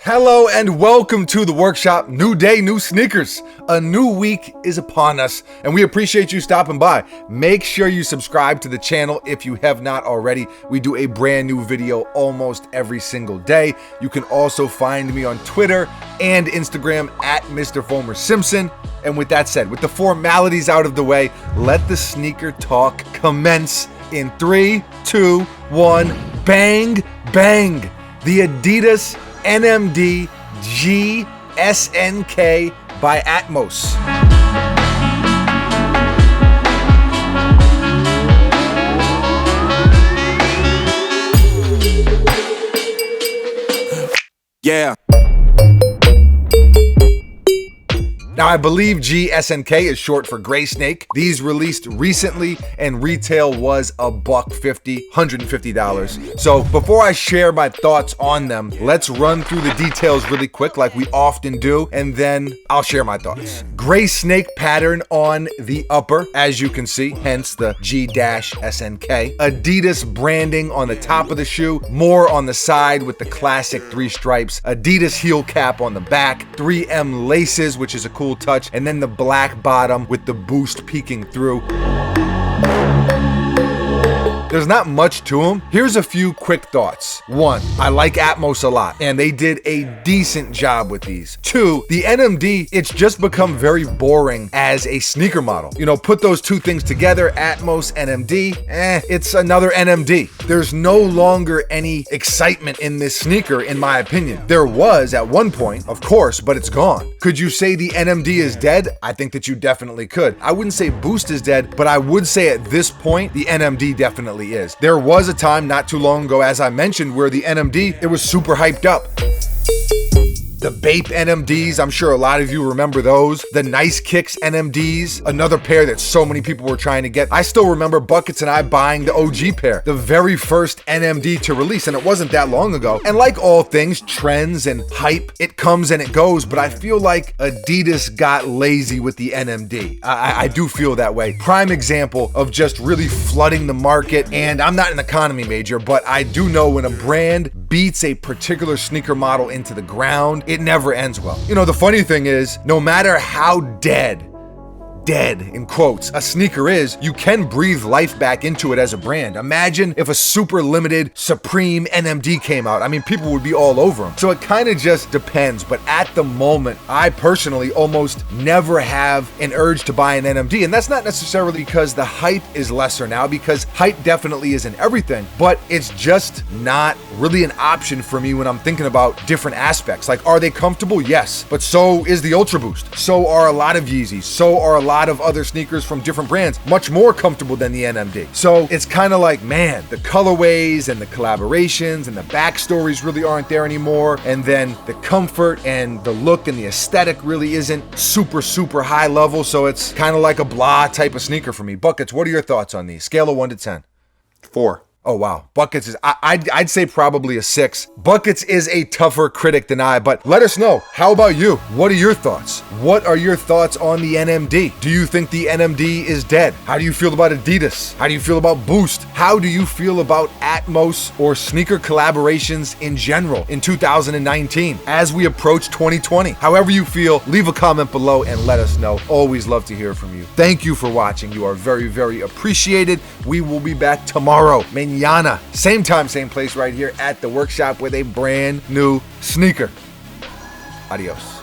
Hello and welcome to the workshop. New day, new sneakers. A new week is upon us and we appreciate you stopping by. Make sure you subscribe to the channel if you have not already. We do a brand new video almost every single day. You can also find me on Twitter and Instagram at Mr. Fomer Simpson. And with that said, with the formalities out of the way, let the sneaker talk commence in 3, 2, 1, bang, bang. The Adidas NMD g-snk by Atmos. Yeah. Now, I believe g-snk is short for g-snk. These released recently and retail was $150, $150. So before I share my thoughts on them, let's run through the details really quick like we often do, and then I'll share my thoughts. G-snake pattern on the upper, as you can see, hence the g-snk. Adidas branding on the top of the shoe, more on the side with the classic 3 stripes. Adidas heel cap on the back, 3M laces, which is a cool touch, and then the black bottom with the boost peeking through. There's not much to them. Here's a few quick thoughts. 1, I like Atmos a lot, and they did a decent job with these. 2, the NMD, it's just become very boring as a sneaker model. You know, put those two things together, Atmos, NMD, it's another NMD. There's no longer any excitement in this sneaker, in my opinion. There was at one point, of course, but it's gone. Could you say the NMD is dead? I think that you definitely could. I wouldn't say Boost is dead, but I would say at this point, the NMD definitely is. There was a time not too long ago, as I mentioned, where the NMD, it was super hyped up. The Bape NMDs, I'm sure a lot of you remember those. The Nice Kicks NMDs, another pair that so many people were trying to get. I still remember Buckets and I buying the OG pair, the very first NMD to release, and it wasn't that long ago. And like all things, trends and hype, it comes and it goes, but I feel like Adidas got lazy with the NMD. I do feel that way. Prime example of just really flooding the market, and I'm not an economy major, but I do know when a brand beats a particular sneaker model into the ground, it never ends well. You know, the funny thing is, no matter how dead in quotes a sneaker is, you can breathe life back into it as a brand. Imagine if a super limited Supreme NMD came out. I mean, people would be all over them. So it kind of just depends, but at the moment, I personally almost never have an urge to buy an NMD, and that's not necessarily because the hype is lesser now, because hype definitely isn't everything, but it's just not really an option for me when I'm thinking about different aspects. Like, are they comfortable? Yes, but so is the Ultra Boost. So are a lot of Yeezys. So are a lot of other sneakers from different brands, much more comfortable than the NMD. So it's kind of like, man, the colorways and the collaborations and the backstories really aren't there anymore. And then the comfort and the look and the aesthetic really isn't super high level. So it's kind of like a blah type of sneaker for me. Buckets, what are your thoughts on these? Scale of 1 to 10. 4. Oh, wow. Buckets is, I'd say probably a 6. Buckets is a tougher critic than I, but let us know. How about you? What are your thoughts? What are your thoughts on the NMD? Do you think the NMD is dead? How do you feel about Adidas? How do you feel about Boost? How do you feel about Atmos or sneaker collaborations in general in 2019 as we approach 2020? However you feel, leave a comment below and let us know. Always love to hear from you. Thank you for watching. You are very appreciated. We will be back tomorrow. Mañana, same time, same place, right here at the workshop with a brand new sneaker. Adios.